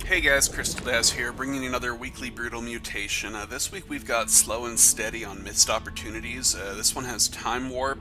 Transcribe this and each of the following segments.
Hey guys, Crystal Daz here, bringing you another weekly Brutal Mutation. This week we've got Slow and Steady on Missed Opportunities. This one has Time Warp,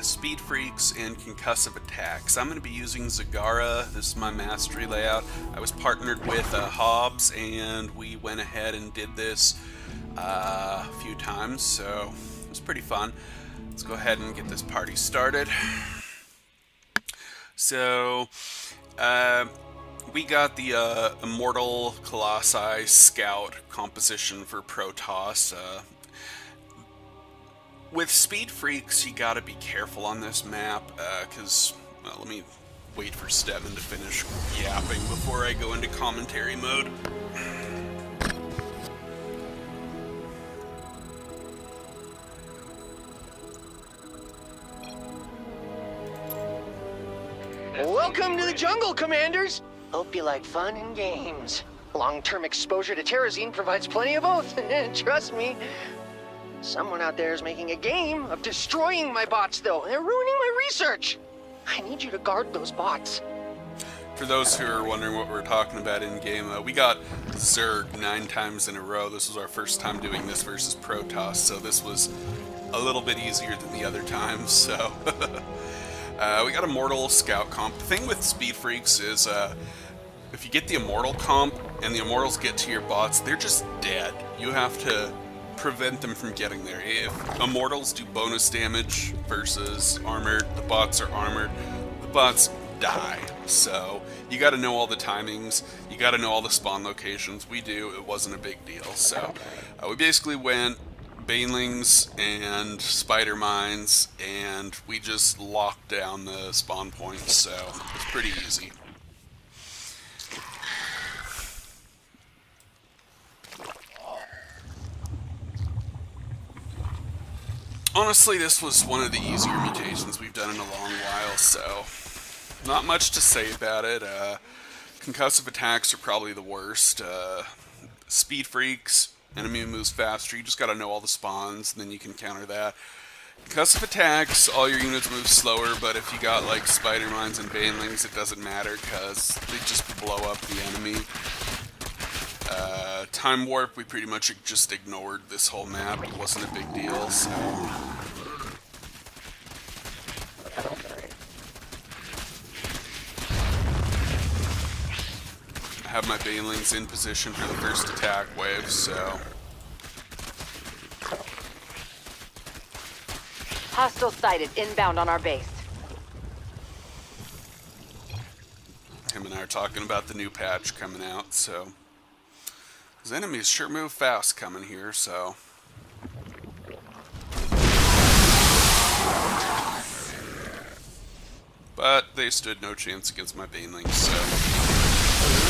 Speed Freaks, and Concussive Attacks. I'm going to be using Zagara. This is my mastery layout. I was partnered with Hobbes, and we went ahead and did this a few times, so it was pretty fun. Let's go ahead and get this party started. So, we got the Immortal Colossi Scout composition for Protoss. With Speed Freaks, you gotta be careful on this map, because, well, let me wait for Stedman to finish yapping before I go into commentary mode. Welcome to the jungle, Commanders! Hope you like fun and games. Long-term exposure to terrazine provides plenty of both. Trust me. Someone out there is making a game of destroying my bots, though. They're ruining my research. I need you to guard those bots. For those who are wondering what we're talking about in-game, we got Zerg 9 times in a row. This was our first time doing this versus Protoss, so this was a little bit easier than the other times, so... we got Immortal Scout comp. The thing with Speed Freaks is, if you get the Immortal comp and the Immortals get to your bots, they're just dead. You have to prevent them from getting there. If Immortals do bonus damage versus armored, the bots are armored, the bots die. So, you gotta know all the timings, you gotta know all the spawn locations. We do, it wasn't a big deal. So, we basically went Banelings and Spider Mines, and we just locked down the spawn points, so it's pretty easy. Honestly, this was one of the easier mutations we've done in a long while, so not much to say about it. Concussive attacks are probably the worst. Speed Freaks, enemy moves faster, you just gotta know all the spawns, and then you can counter that. Concussive attacks, all your units move slower, but if you got like Spider Mines and Banelings, it doesn't matter, because they just blow up the enemy. Time Warp, we pretty much just ignored this whole map, it wasn't a big deal, so... I have my Banelings in position for the first attack wave, so... Hostile sighted inbound on our base. Him and I are talking about the new patch coming out, so... Those enemies sure move fast coming here, so... But they stood no chance against my Banelings, so...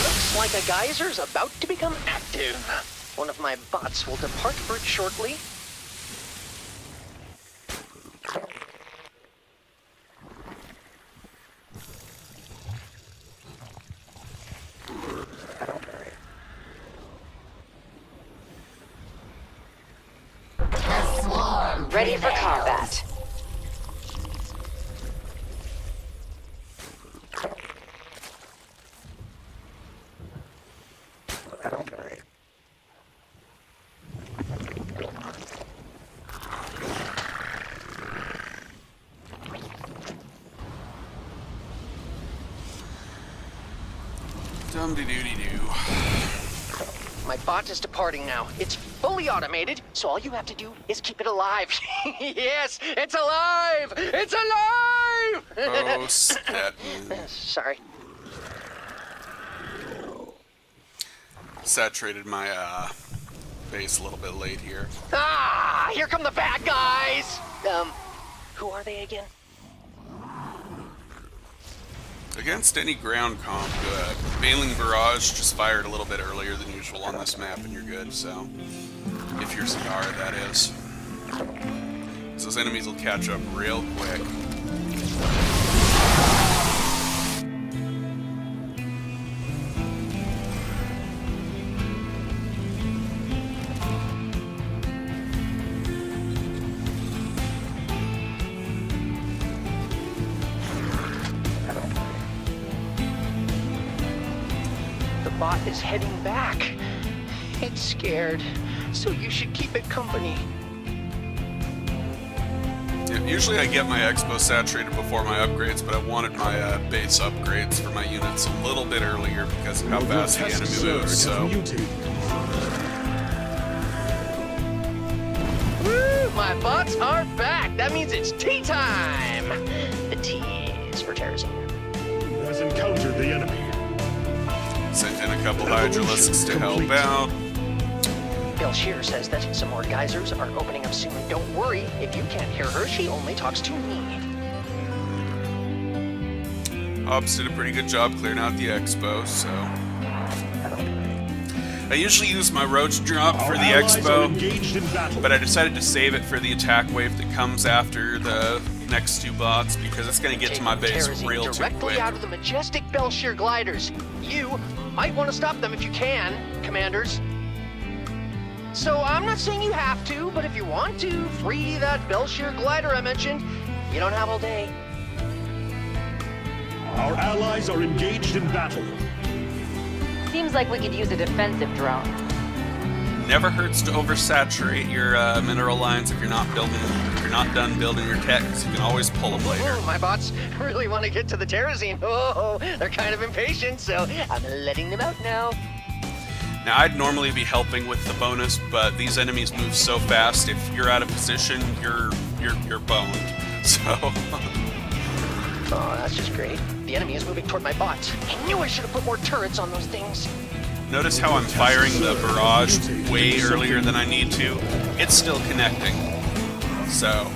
Looks like a geyser's about to become active. One of my bots will depart for it shortly. Ready for combat. Dum-de-doo-de-doo. My bot is departing now. It's fully automated, so all you have to do is keep it alive. Yes, it's alive! It's alive! Oh, Stedman. Sorry. Saturated my base a little bit late here. Ah, here come the bad guys! Who are they again? Against any ground comp, Baneling Barrage just fired a little bit earlier than usual on this map, and you're good, so... If you're Zagara, that is. So those enemies will catch up real quick. bot is heading back. It's scared, so you should keep it company. Yeah, usually I get my expo saturated before my upgrades, but I wanted my base upgrades for my units a little bit earlier because of how fast the enemy moves, so... Woo! My bots are back! That means it's tea time! The T is for Terrazine. Has encountered the enemy. Sent in a couple Hydralisks to help out. Bill Shear says that some more geysers are opening up soon. Don't worry, if you can't hear her, she only talks to me. Hobbes did a pretty good job clearing out the expo, so... I usually use my roach drop for the expo, but I decided to save it for the attack wave that comes after the next two bots because it's going to get to my base real too directly quick. out of the majestic Belshir gliders. You might want to stop them if you can, commanders. So I'm not saying you have to, but if you want to free that Belshir glider I mentioned, you don't have all day. Our allies are engaged in battle. Seems like we could use a defensive drone. Never hurts to oversaturate your mineral lines if you're not done building your techs. You can always pull them later. Oh, my bots really want to get to the Terrazine. Oh, they're kind of impatient, so I'm letting them out now. Now, I'd normally be helping with the bonus, but these enemies move so fast. If you're out of position, you're boned. So. Oh, that's just great. The enemy is moving toward my bots. I knew I should have put more turrets on those things. Notice how I'm firing the barrage way earlier than I need to. It's still connecting. So,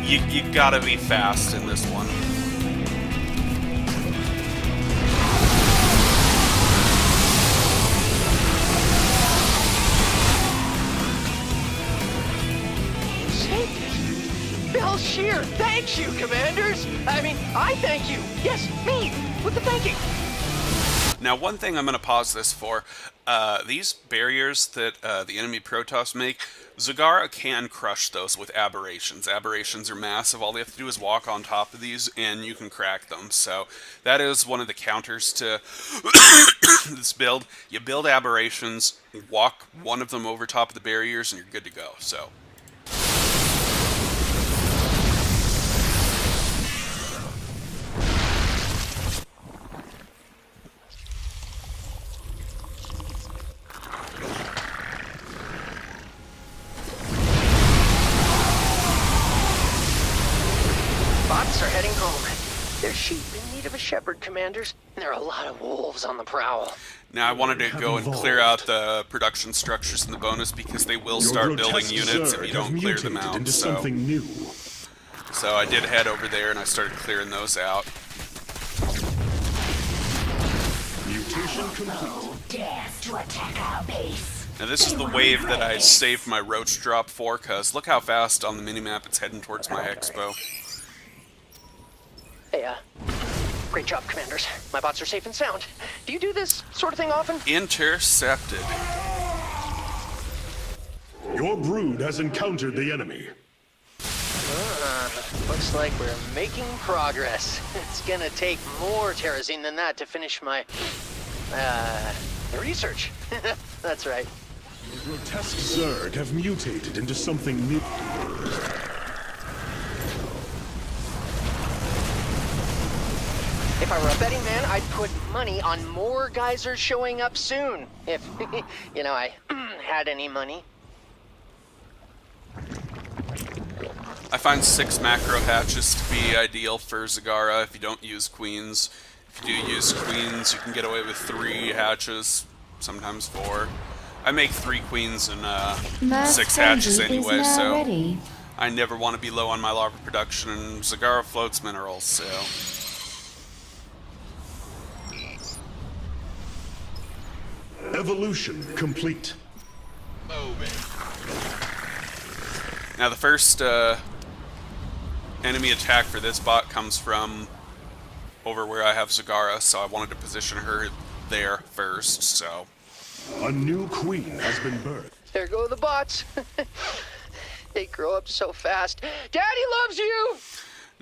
you gotta be fast in this one. Belshir, thanks you, commanders! I thank you! Yes, me! With the thanking! Now, one thing I'm going to pause this for, these barriers that the enemy Protoss make, Zagara can crush those with aberrations. Aberrations are massive. All they have to do is walk on top of these, and you can crack them. So that is one of the counters to this build. You build aberrations, walk one of them over top of the barriers, and you're good to go. So. Bots are heading home. They're sheep in need of a shepherd, commanders, and there are a lot of wolves on the prowl. Now, I wanted to go and clear out the production structures in the bonus because they will start building units if you don't clear them out. So I did head over there and I started clearing those out. Mutation complete. Dares to attack our base. Now, this is the wave that I saved my roach drop for, because look how fast on the minimap it's heading towards my expo. Hey, great job, commanders. My bots are safe and sound. Do you do this sort of thing often? Intercepted. Your brood has encountered the enemy. Looks like we're making progress. It's gonna take more Terrazine than that to finish my, research. That's right. The grotesque Zerg have mutated into something new. If I were a betting man, I'd put money on more geysers showing up soon. If, I had any money. I find 6 macro hatches to be ideal for Zagara if you don't use queens. If you do use queens, you can get away with 3 hatches, sometimes 4. I make 3 queens and 6 hatches anyway, so ready. I never want to be low on my larva production, and Zagara floats minerals, so... Evolution complete. Now the first enemy attack for this bot comes from over where I have Zagara, so I wanted to position her there first, so... A new queen has been birthed. There go the bots. They grow up so fast. Daddy loves you!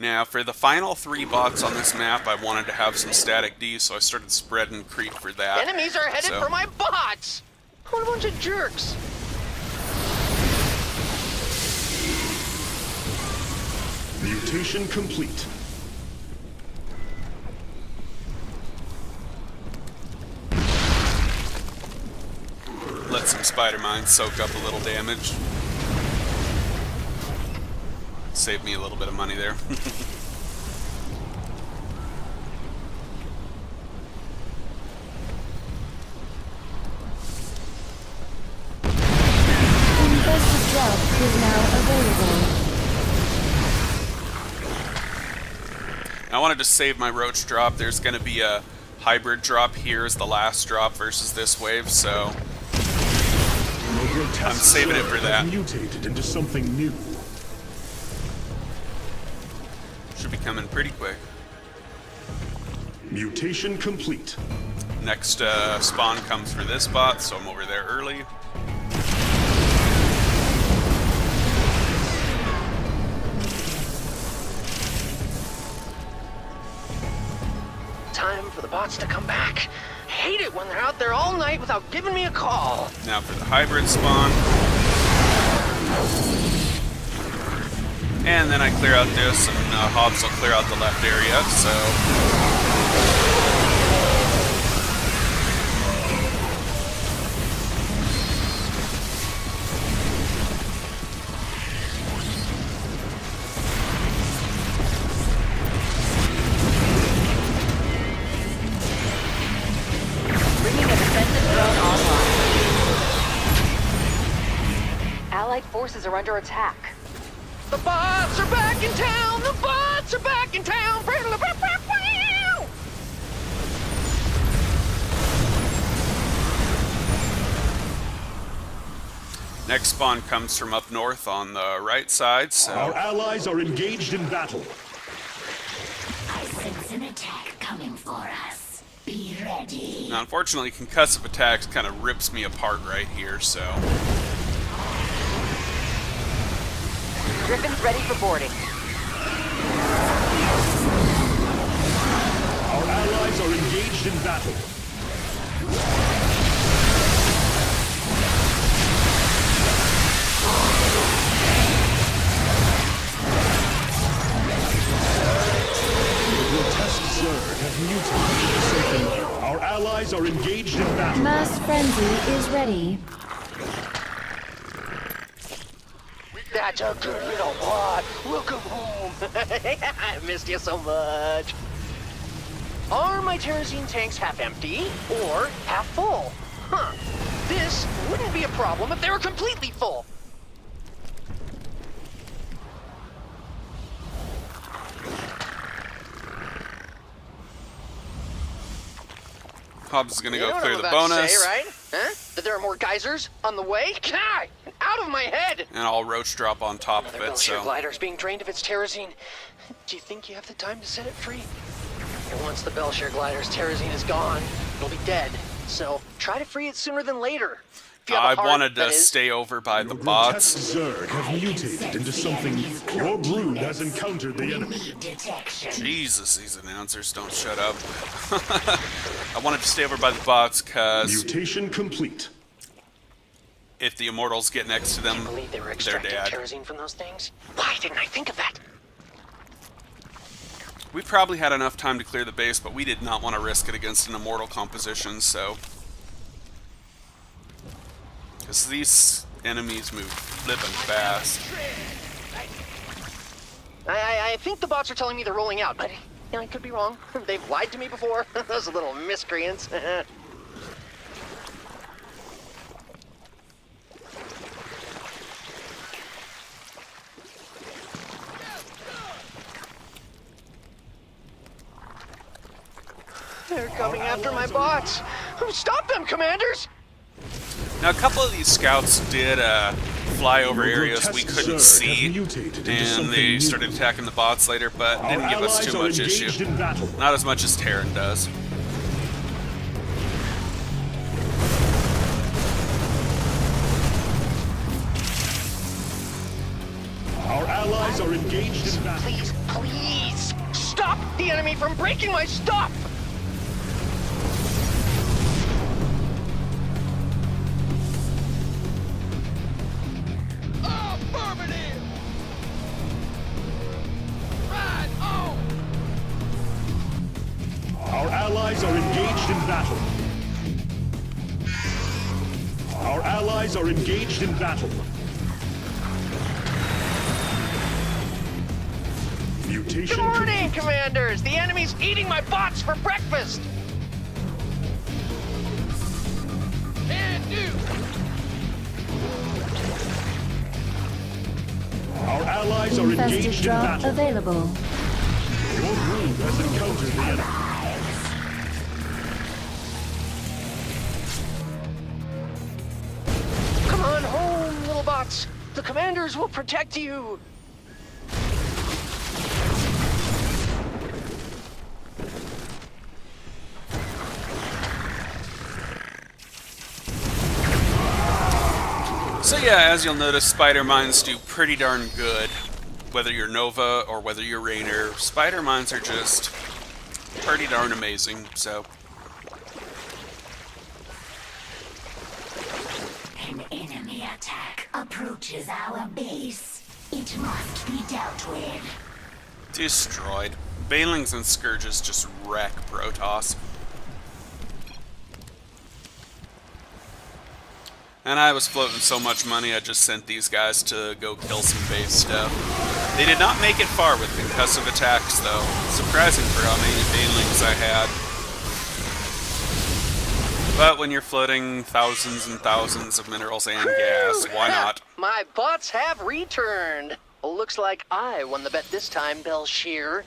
Now, for the final 3 bots on this map, I wanted to have some static D, so I started spreading creep for that. Enemies are headed So- for my bots! What a bunch of jerks! Mutation complete. Let some spider mines soak up a little damage. Save me a little bit of money there. Invested drop is now available. I wanted to save my roach drop. There's going to be a hybrid drop here as the last drop versus this wave, so I'm saving it for that. Mutated into something new. Should be coming pretty quick. Mutation complete. Next spawn comes for this bot, so I'm over there early. Time for the bots to come back. I hate it when they're out there all night without giving me a call. Now for the hybrid spawn. And then I clear out this, and Hobbes will clear out the left area, so... Bringing a defensive drone online. Allied forces are under attack. The bots are back in town! The bots are back in town! Next spawn comes from up north on the right side, so... Our allies are engaged in battle. I sense an attack coming for us. Be ready. Now, unfortunately, concussive attacks kind of rips me apart right here, so... Griffin's ready for boarding. Our allies are engaged in battle. The grotesque Zerg have mutated into something new. Our allies are engaged in battle. Mass frenzy is ready. That's a good little bot. Welcome home. I missed you so much. Are my Terrazine tanks half empty or half full? Huh. This wouldn't be a problem if they were completely full. Hobbs is going to You know go what clear I'm the about to bonus, say, right? Huh? That there are more geysers on the way? God, out of my head. and I'll roach drop on top of The it, Belshire so... glider's being drained of its Terrazine. Do you think you have the time to set it free? And once the Belshire glider's Terrazine is gone, it'll be dead. So try to free it sooner than later. If you have I a heart, wanted to that is. stay over by the Your bots. grotesque Zerg have mutated into something new. Your brood has encountered the enemy. Need detection. Jesus, these announcers don't shut up. I wanted to stay over by the bots, because Mutation complete. if the immortals get next to I them, can't believe they were they're extracting dead. Terrazine from those things. Why didn't I think of that? We probably had enough time to clear the base, but we did not want to risk it against an immortal composition, so... Because these enemies move flippin' fast. I think the bots are telling me they're rolling out, but I could be wrong. They've lied to me before. Those little miscreants. They're coming after my bots. Stop them, commanders! Now, a couple of these scouts did fly over Your areas we grotesque couldn't Zerg have see, mutated into and something they new. started attacking the bots later, but Our didn't give us allies too are much engaged issue. in battle. Not as much as Terran does. Our allies are engaged in battle. Please, Please, stop the enemy from breaking my stuff! Affirmative! Right on! Our allies are engaged in battle. Our allies are engaged in battle. Mutation Good morning, complete. Commanders! The enemy's eating my bots for breakfast! Can do! Our allies are Infested engaged in drop battle. available. Your group has encountered the enemy. Come on home, little bots! The Commanders will protect you! So yeah, as you'll notice, spider mines do pretty darn good. Whether you're Nova or whether you're Rainer, spider mines are just pretty darn amazing, so... An enemy attack approaches our base. It must be dealt with. Destroyed. Banelings and Scourges just wreck Protoss. And I was floating so much money, I just sent these guys to go kill some base stuff. They did not make it far with concussive attacks, though. Surprising for how many Banelings I had. But when you're floating thousands and thousands of minerals and gas, why not? My bots have returned! Looks like I won the bet this time, Belshear.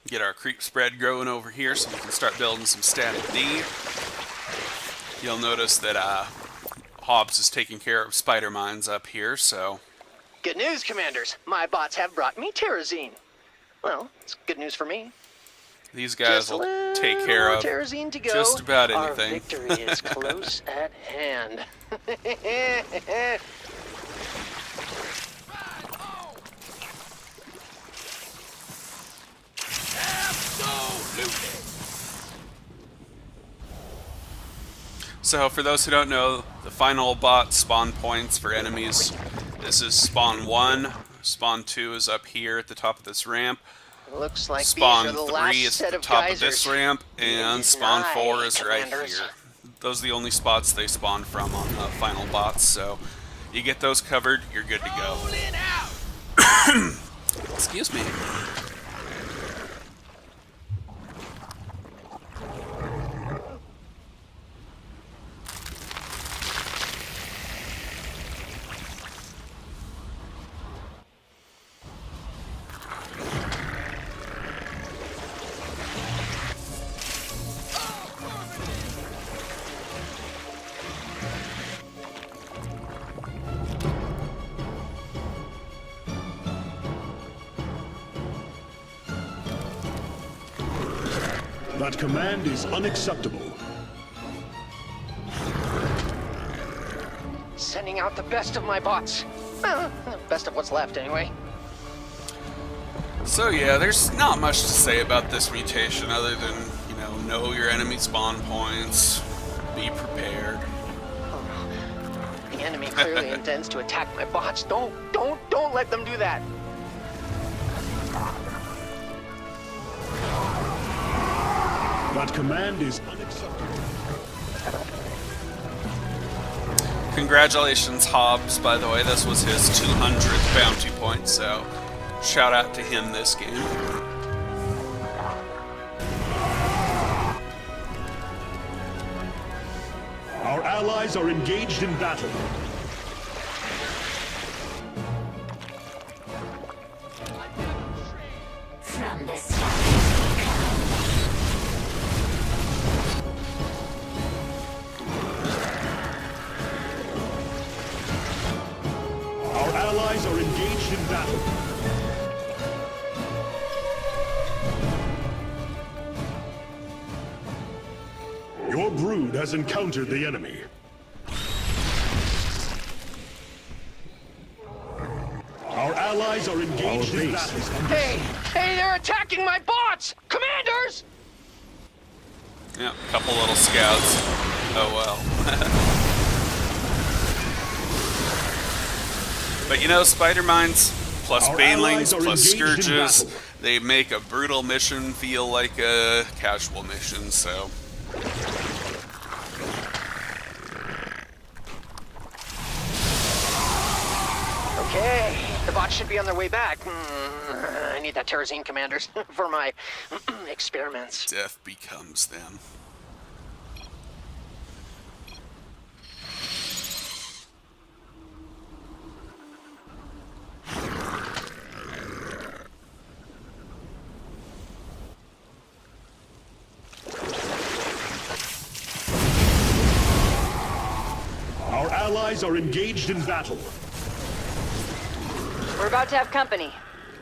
Get our creep spread growing over here so we can start building some static D. You'll notice that Hobbes is taking care of spider mines up here, so... Good news, Commanders. My bots have brought me Terrazine. Well, it's good news for me. These guys Just a will take care little of Terrazine to go. just about Our anything. victory is close at hand. So, for those who don't know, the final bot spawn points for enemies, this is spawn 1, spawn 2 is up here at the top of this ramp, Looks like spawn these are the 3 last is set at the of top geysers. of this ramp, and spawn 4 is right Commanders. here. Those are the only spots they spawn from on the final bots, so you get those covered, you're good to go. Excuse me. That command is unacceptable. Sending out the best of my bots. Well, best of what's left, anyway. So yeah, there's not much to say about this mutation other than, know your enemy spawn points, be prepared. The enemy clearly intends to attack my bots. Don't let them do that. That command is unacceptable. Congratulations, Hobbes, by the way. This was his 200th bounty point, so shout out to him this game. Our allies are engaged in battle. From the stars we come. engaged in battle. Your brood has encountered the enemy. Our allies are engaged in battle. Hey, they're attacking my bots! Commanders! Yeah, a couple little scouts. Oh well. But you know, spider mines plus Our banelings allies are plus engaged in scourges, battle. they make a brutal mission feel like a casual mission, so. Okay, the bots should be on their way back. I need that Terrazine, Commanders, for my experiments. Death becomes them. Our allies are engaged in battle. We're about to have company.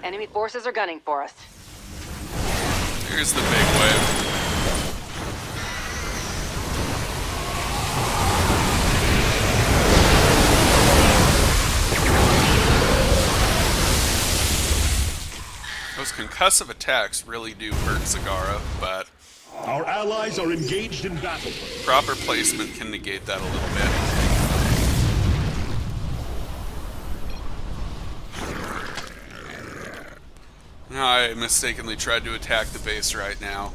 Enemy forces are gunning for us. Here's the big wave. Those concussive attacks really do hurt Zagara, but Our allies are engaged in battle. proper placement can negate that a little bit. I mistakenly tried to attack the base right now.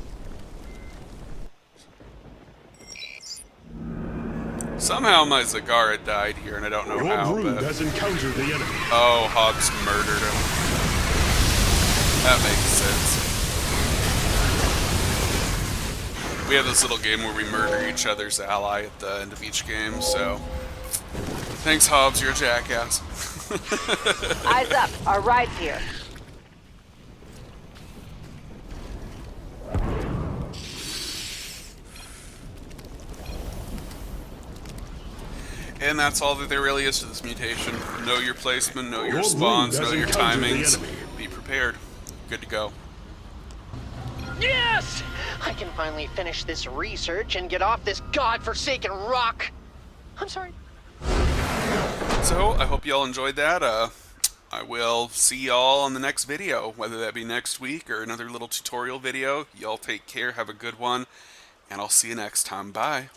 Somehow my Zagara died here, and I don't know Your how, brood but... has encountered the enemy. Oh, Hobbes murdered him. That makes sense. We have this little game where we murder each other's ally at the end of each game, so... Thanks, Hobbes, you're a jackass. Eyes up, our ride's here. And that's all that there really is to this mutation. Know your placement, know your Your spawns, brood know has your encountered the timings. enemy. Be prepared. Good to go. Yes! I can finally finish this research and get off this godforsaken rock. I'm sorry. So, I hope y'all enjoyed that. I will see y'all on the next video, whether that be next week or another little tutorial video. Y'all take care, have a good one, and I'll see you next time. Bye.